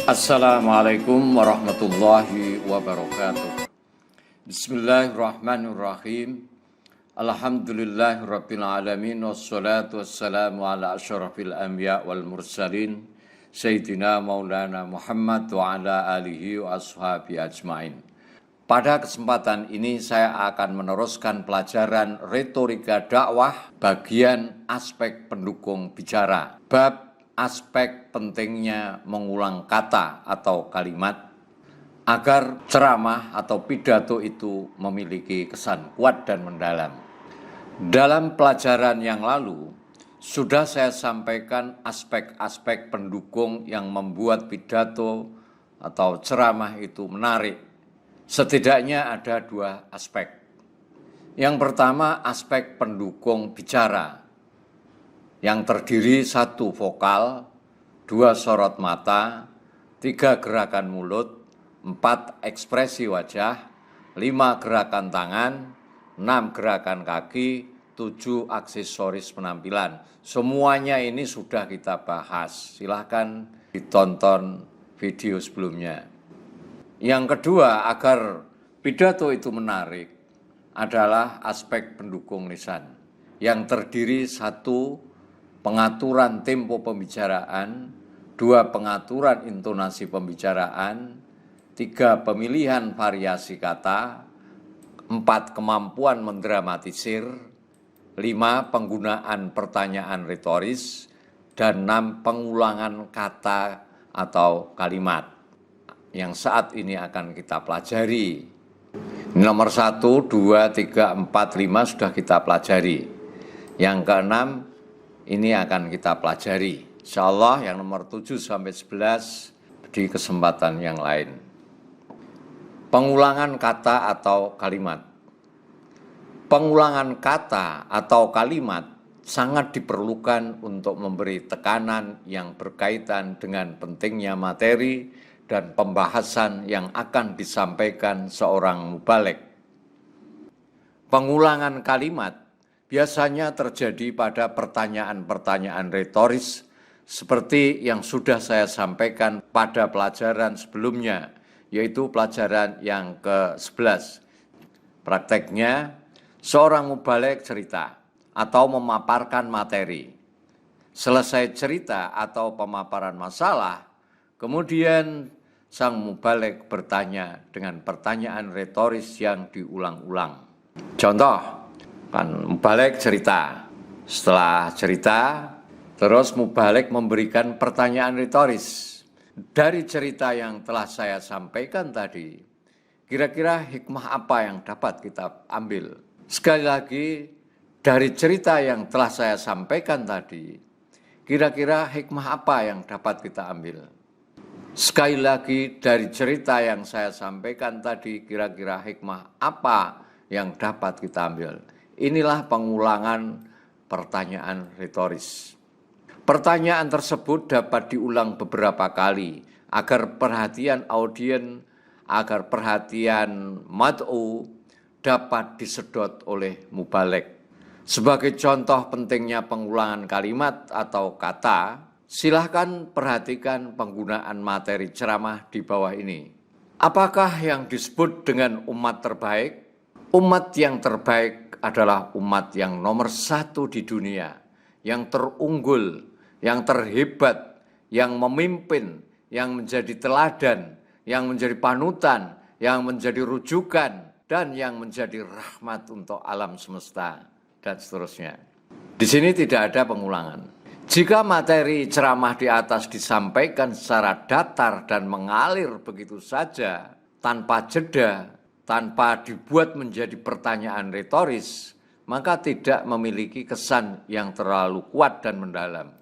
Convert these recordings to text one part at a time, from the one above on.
Assalamualaikum warahmatullahi wabarakatuh. Bismillahirrahmanirrahim. Alhamdulillahirabbil alamin wassalatu wassalamu ala asyrafil anbiya wal mursalin sayyidina maulana Muhammad wa ala alihi wa ashabi ajmain. Pada kesempatan ini saya akan meneruskan pelajaran retorika dakwah bagian aspek pendukung bicara. Bab aspek pentingnya mengulang kata atau kalimat agar ceramah atau pidato itu memiliki kesan kuat dan mendalam. Dalam pelajaran yang lalu, sudah saya sampaikan aspek-aspek pendukung yang membuat pidato atau ceramah itu menarik. Setidaknya ada dua aspek. Yang pertama, aspek pendukung bicara, yang terdiri 1 vokal, 2 sorot mata, 3 gerakan mulut, 4 ekspresi wajah, 5 gerakan tangan, 6 gerakan kaki, 7 aksesoris penampilan. Semuanya ini sudah kita bahas. Silahkan ditonton video sebelumnya. Yang kedua, agar pidato itu menarik adalah aspek pendukung lisan, yang terdiri 1 pengaturan tempo pembicaraan, 2 pengaturan intonasi pembicaraan, 3 pemilihan variasi kata, 4 kemampuan mendramatisir, 5 penggunaan pertanyaan retoris, dan 6 pengulangan kata atau kalimat yang saat ini akan kita pelajari. Nomor 1, 2, 3, 4, 5 sudah kita pelajari. Yang keenam ini akan kita pelajari. Insyaallah yang nomor 7 sampai 11 di kesempatan yang lain. Pengulangan kata atau kalimat. Pengulangan kata atau kalimat sangat diperlukan untuk memberi tekanan yang berkaitan dengan pentingnya materi dan pembahasan yang akan disampaikan seorang mubaligh. Pengulangan kalimat biasanya terjadi pada pertanyaan-pertanyaan retoris seperti yang sudah saya sampaikan pada pelajaran sebelumnya, yaitu pelajaran yang ke-11. Prakteknya, seorang mubaligh cerita atau memaparkan materi. Selesai cerita atau pemaparan masalah, kemudian sang mubaligh bertanya dengan pertanyaan retoris yang diulang-ulang. Contoh, mubaligh cerita. Setelah cerita, terus mubaligh memberikan pertanyaan retoris. Dari cerita yang telah saya sampaikan tadi, kira-kira hikmah apa yang dapat kita ambil? Sekali lagi, dari cerita yang telah saya sampaikan tadi, kira-kira hikmah apa yang dapat kita ambil? Sekali lagi, dari cerita yang saya sampaikan tadi, kira-kira hikmah apa yang dapat kita ambil? Inilah pengulangan pertanyaan retoris. Pertanyaan tersebut dapat diulang beberapa kali agar perhatian audien, agar perhatian mad'u dapat disedot oleh mubaligh. Sebagai contoh pentingnya pengulangan kalimat atau kata, silahkan perhatikan penggunaan materi ceramah di bawah ini. Apakah yang disebut dengan umat terbaik? Umat yang terbaik adalah umat yang nomor 1 di dunia, yang terunggul, yang terhebat, yang memimpin, yang menjadi teladan, yang menjadi panutan, yang menjadi rujukan, dan yang menjadi rahmat untuk alam semesta, dan seterusnya. Di sini tidak ada pengulangan. Jika materi ceramah di atas disampaikan secara datar dan mengalir begitu saja, tanpa jeda, tanpa dibuat menjadi pertanyaan retoris, maka tidak memiliki kesan yang terlalu kuat dan mendalam.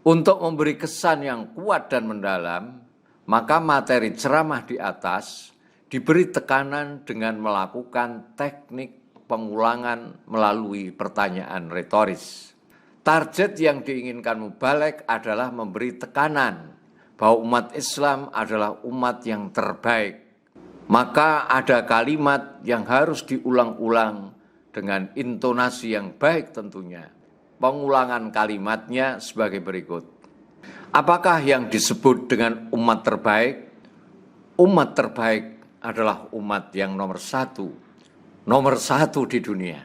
Untuk memberi kesan yang kuat dan mendalam, maka materi ceramah di atas diberi tekanan dengan melakukan teknik pengulangan melalui pertanyaan retoris. Target yang diinginkan mubaligh adalah memberi tekanan bahwa umat Islam adalah umat yang terbaik. Maka ada kalimat yang harus diulang-ulang dengan intonasi yang baik tentunya. Pengulangan kalimatnya sebagai berikut. Apakah yang disebut dengan umat terbaik? Umat terbaik adalah umat yang nomor satu di dunia.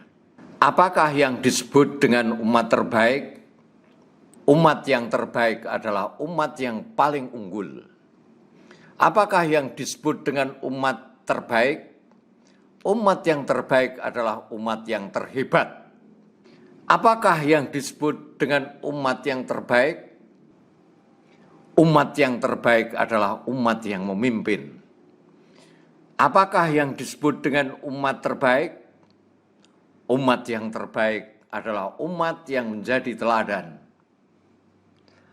Apakah yang disebut dengan umat terbaik? Umat yang terbaik adalah umat yang paling unggul. Apakah yang disebut dengan umat terbaik? Umat yang terbaik adalah umat yang terhebat. Apakah yang disebut dengan umat yang terbaik? Umat yang terbaik adalah umat yang memimpin. Apakah yang disebut dengan umat terbaik? Umat yang terbaik adalah umat yang menjadi teladan.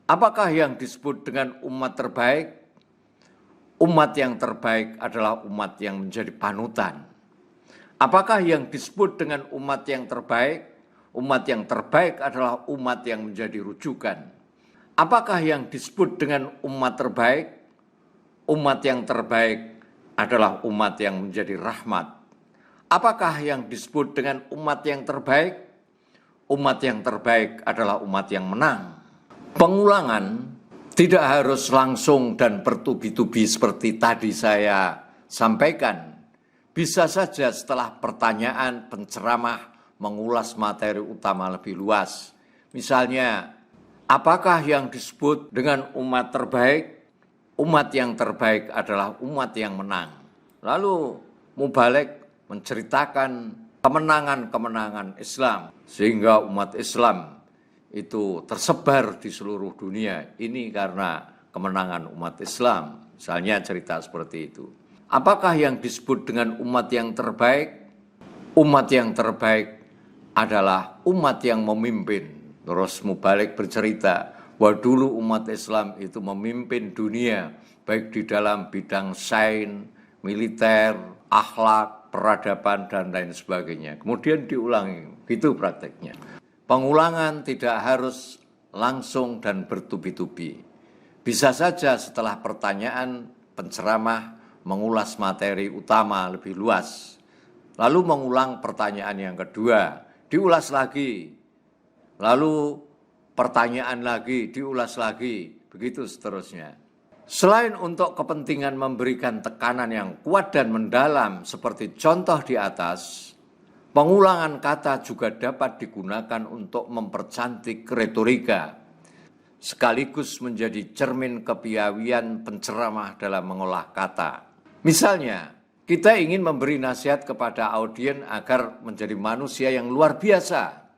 Apakah yang disebut dengan umat terbaik? Umat yang terbaik adalah umat yang menjadi panutan. Apakah yang disebut dengan umat yang terbaik? Umat yang terbaik adalah umat yang menjadi rujukan. Apakah yang disebut dengan umat terbaik? Umat yang terbaik adalah umat yang menjadi rahmat. Apakah yang disebut dengan umat yang terbaik? Umat yang terbaik adalah umat yang menang. Pengulangan tidak harus langsung dan bertubi-tubi seperti tadi saya sampaikan. Bisa saja setelah pertanyaan penceramah mengulas materi utama lebih luas. Misalnya, apakah yang disebut dengan umat terbaik? Umat yang terbaik adalah umat yang menang. Lalu Mubalik menceritakan kemenangan-kemenangan Islam, sehingga umat Islam itu tersebar di seluruh dunia. Ini karena kemenangan umat Islam. Misalnya cerita seperti itu. Apakah yang disebut dengan umat yang terbaik? Umat yang terbaik adalah umat yang memimpin. Terus Mubalik bercerita bahwa dulu umat Islam itu memimpin dunia, baik di dalam bidang sains, militer, akhlak, peradaban, dan lain sebagainya. Kemudian diulangi, itu prakteknya. Pengulangan tidak harus langsung dan bertubi-tubi. Bisa saja setelah pertanyaan penceramah mengulas materi utama lebih luas, lalu mengulang pertanyaan yang kedua, diulas lagi, lalu pertanyaan lagi, diulas lagi, begitu seterusnya. Selain untuk kepentingan memberikan tekanan yang kuat dan mendalam seperti contoh di atas, pengulangan kata juga dapat digunakan untuk mempercantik retorika, sekaligus menjadi cermin kepiawaian penceramah dalam mengolah kata. Misalnya, kita ingin memberi nasihat kepada audiens agar menjadi manusia yang luar biasa.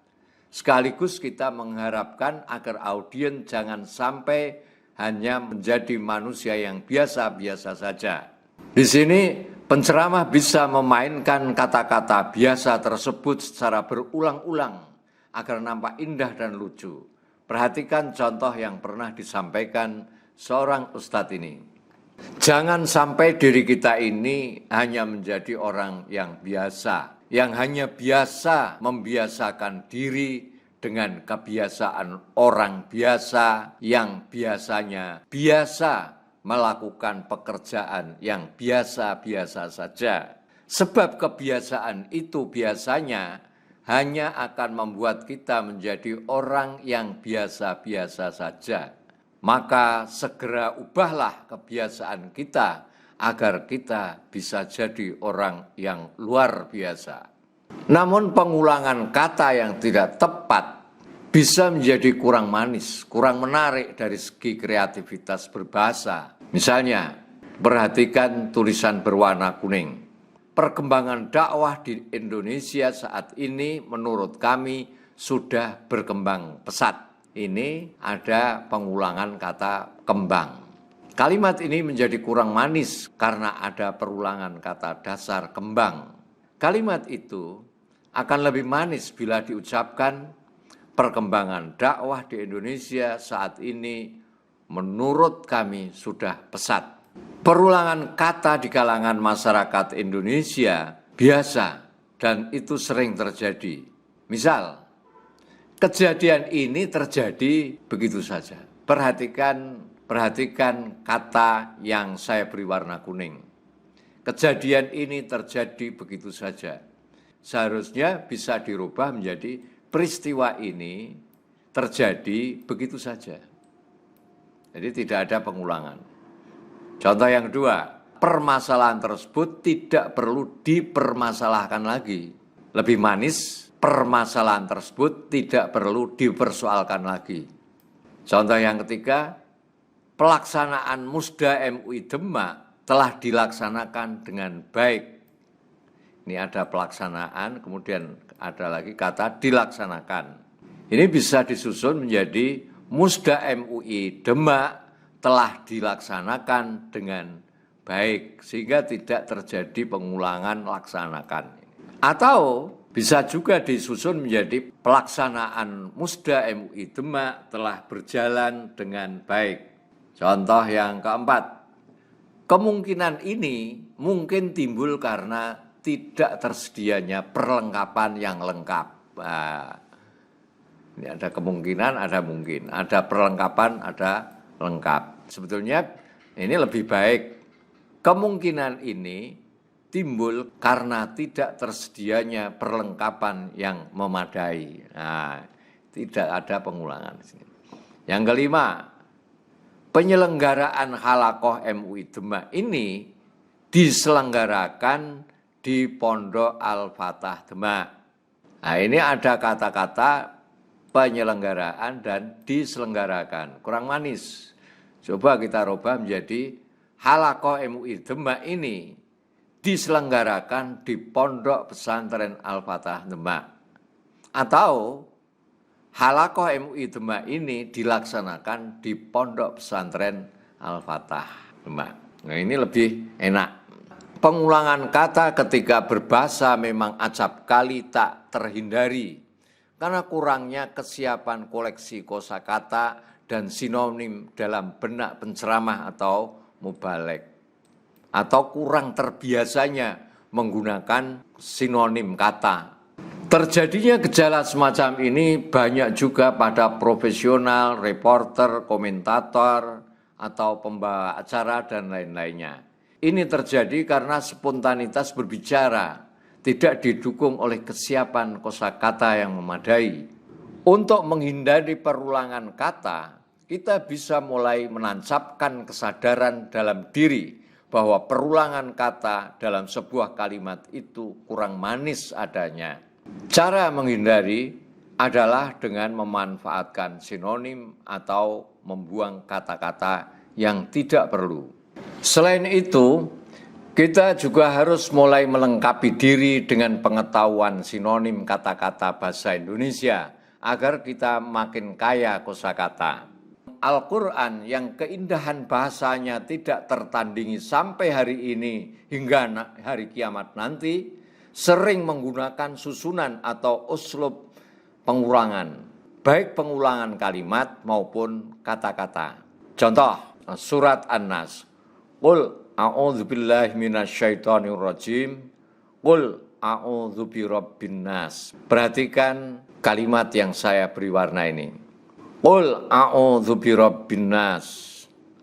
Sekaligus kita mengharapkan agar audiens jangan sampai hanya menjadi manusia yang biasa-biasa saja. Di sini penceramah bisa memainkan kata-kata biasa tersebut secara berulang-ulang agar nampak indah dan lucu. Perhatikan contoh yang pernah disampaikan seorang ustadz ini. Jangan sampai diri kita ini hanya menjadi orang yang biasa, yang hanya biasa membiasakan diri dengan kebiasaan orang biasa yang biasanya biasa melakukan pekerjaan yang biasa-biasa saja. Sebab kebiasaan itu biasanya hanya akan membuat kita menjadi orang yang biasa-biasa saja. Maka segera ubahlah kebiasaan kita agar kita bisa jadi orang yang luar biasa. Namun pengulangan kata yang tidak tepat bisa menjadi kurang manis, kurang menarik dari segi kreativitas berbahasa. Misalnya, perhatikan tulisan berwarna kuning. Perkembangan dakwah di Indonesia saat ini menurut kami sudah berkembang pesat. Ini ada pengulangan kata kembang. Kalimat ini menjadi kurang manis karena ada perulangan kata dasar kembang. Kalimat itu akan lebih manis bila diucapkan perkembangan dakwah di Indonesia saat ini menurut kami sudah pesat. Perulangan kata di kalangan masyarakat Indonesia biasa dan itu sering terjadi. Misal, kejadian ini terjadi begitu saja. Perhatikan kata yang saya beri warna kuning. Kejadian ini terjadi begitu saja. Seharusnya bisa dirubah menjadi peristiwa ini terjadi begitu saja. Jadi tidak ada pengulangan. Contoh yang kedua, permasalahan tersebut tidak perlu dipermasalahkan lagi. Lebih manis, permasalahan tersebut tidak perlu dipersoalkan lagi. Contoh yang ketiga, pelaksanaan Musda MUI Demak telah dilaksanakan dengan baik. Ini ada pelaksanaan, kemudian ada lagi kata dilaksanakan. Ini bisa disusun menjadi Musda MUI Demak telah dilaksanakan dengan baik, sehingga tidak terjadi pengulangan laksanakan. Atau bisa juga disusun menjadi pelaksanaan Musda MUI Demak telah berjalan dengan baik. Contoh yang keempat, kemungkinan ini mungkin timbul karena tidak tersedianya perlengkapan yang lengkap. Nah, ini ada kemungkinan, ada mungkin. Ada perlengkapan, ada lengkap. Sebetulnya ini lebih baik. Kemungkinan ini timbul karena tidak tersedianya perlengkapan yang memadai. Nah, tidak ada pengulangan. Yang kelima, penyelenggaraan Halaqah MUI Demak ini diselenggarakan di Pondok Al-Fatah Demak. Nah, ini ada kata-kata penyelenggaraan dan diselenggarakan. Kurang manis. Coba kita rubah menjadi Halaqah MUI Demak ini diselenggarakan di Pondok Pesantren Al-Fatah Demak. Atau Halaqah MUI Demak ini dilaksanakan di Pondok Pesantren Al-Fatah Demak. Nah, ini lebih enak. Pengulangan kata ketika berbahasa memang acap kali tak terhindari karena kurangnya kesiapan koleksi kosakata dan sinonim dalam benak penceramah atau mubalek, atau kurang terbiasanya menggunakan sinonim kata. Terjadinya gejala semacam ini banyak juga pada profesional, reporter, komentator, atau pembawa acara dan lain-lainnya. Ini terjadi karena spontanitas berbicara tidak didukung oleh kesiapan kosakata yang memadai. Untuk menghindari perulangan kata, kita bisa mulai menancapkan kesadaran dalam diri bahwa perulangan kata dalam sebuah kalimat itu kurang manis adanya. Cara menghindari adalah dengan memanfaatkan sinonim atau membuang kata-kata yang tidak perlu. Selain itu, kita juga harus mulai melengkapi diri dengan pengetahuan sinonim kata-kata bahasa Indonesia agar kita makin kaya kosakata. Al-Quran yang keindahan bahasanya tidak tertandingi sampai hari ini hingga hari kiamat nanti, sering menggunakan susunan atau uslub pengulangan, baik pengulangan kalimat maupun kata-kata. Contoh, surat An-Nas. Qul a'udzubillahi minasyaitonirrajim. Qul a'udzu birabbin nas. Perhatikan kalimat yang saya beri warna ini. Qul a'udzu birabbin nas.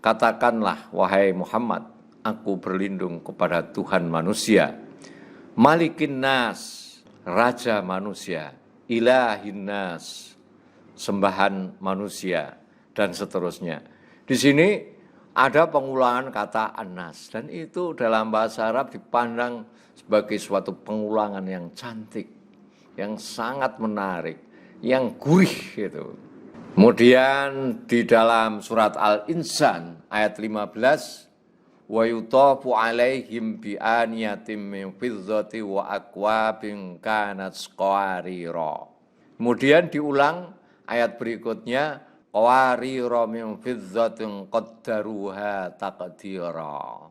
Katakanlah wahai Muhammad, aku berlindung kepada Tuhan manusia. Malikin nas, raja manusia. Ilahin nas, sembahan manusia, dan seterusnya. Di sini ada pengulangan kata an-nas, dan itu dalam bahasa Arab dipandang sebagai suatu pengulangan yang cantik, yang sangat menarik, yang gurih gitu. Kemudian di dalam surat Al-Insan ayat 15, wa yutafu alaihim bi aniyatim min fiddati wa akwabin kanat qawarira. Kemudian diulang ayat berikutnya, qawarira min fiddatin qaddaruha taqdira.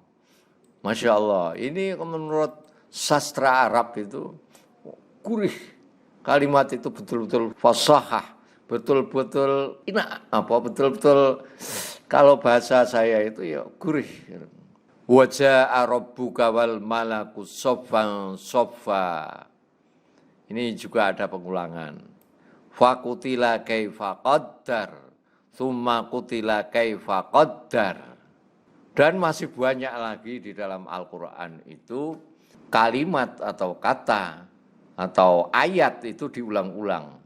Masya Allah, ini menurut sastra Arab itu gurih. Kalimat itu betul-betul fasahah, betul-betul betul-betul kalau bahasa saya itu ya gurih. Waja'a rabbuka wal malaku soffan soffa. Ini juga ada pengulangan. Fakutila kaifa qaddar, tsumma kutila kaifa qaddar. Dan masih banyak lagi di dalam Al-Quran itu kalimat atau kata atau ayat itu diulang-ulang.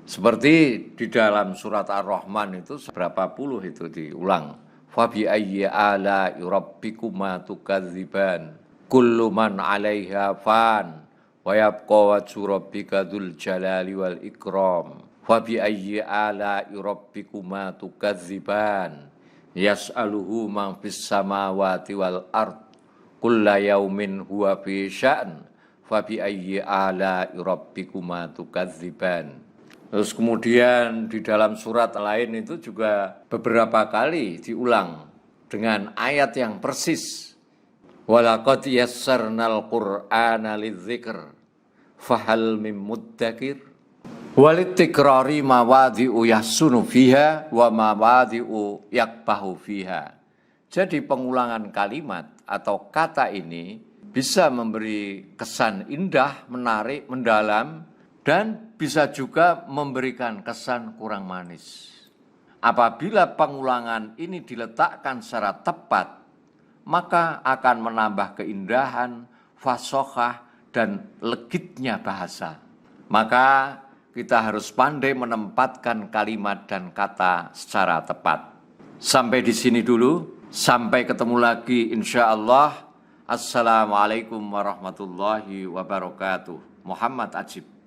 Seperti di dalam surat Ar-Rahman itu berapa puluh itu diulang. Fabi ayyi ala'i rabbikuma tukadziban. Kullu man 'alaiha fan wa yabqa wajhu rabbika dzul jalali wal ikram. Fabi ayyi ala'i rabbikuma tukadziban. Yas'aluhu man fis samawati wal ard. Kulla yaumin huwa fi sya'n. Fabi ayyi ala'i rabbikuma tukadziban. Terus kemudian di dalam surat lain itu juga beberapa kali diulang dengan ayat yang persis. Walaqad yassarnal Qur'ana lidzikr fahal mim muddakir walistikrari mawadhi'u yahsunu fiha wa mawadhi'u yakbahu fiha. Jadi pengulangan kalimat atau kata ini bisa memberi kesan indah, menarik, mendalam, dan bisa juga memberikan kesan kurang manis. Apabila pengulangan ini diletakkan secara tepat, maka akan menambah keindahan, fasohah, dan legitnya bahasa. Maka kita harus pandai menempatkan kalimat dan kata secara tepat. Sampai di sini dulu, sampai ketemu lagi insya Allah. Assalamualaikum warahmatullahi wabarakatuh. Muhammad Ajib.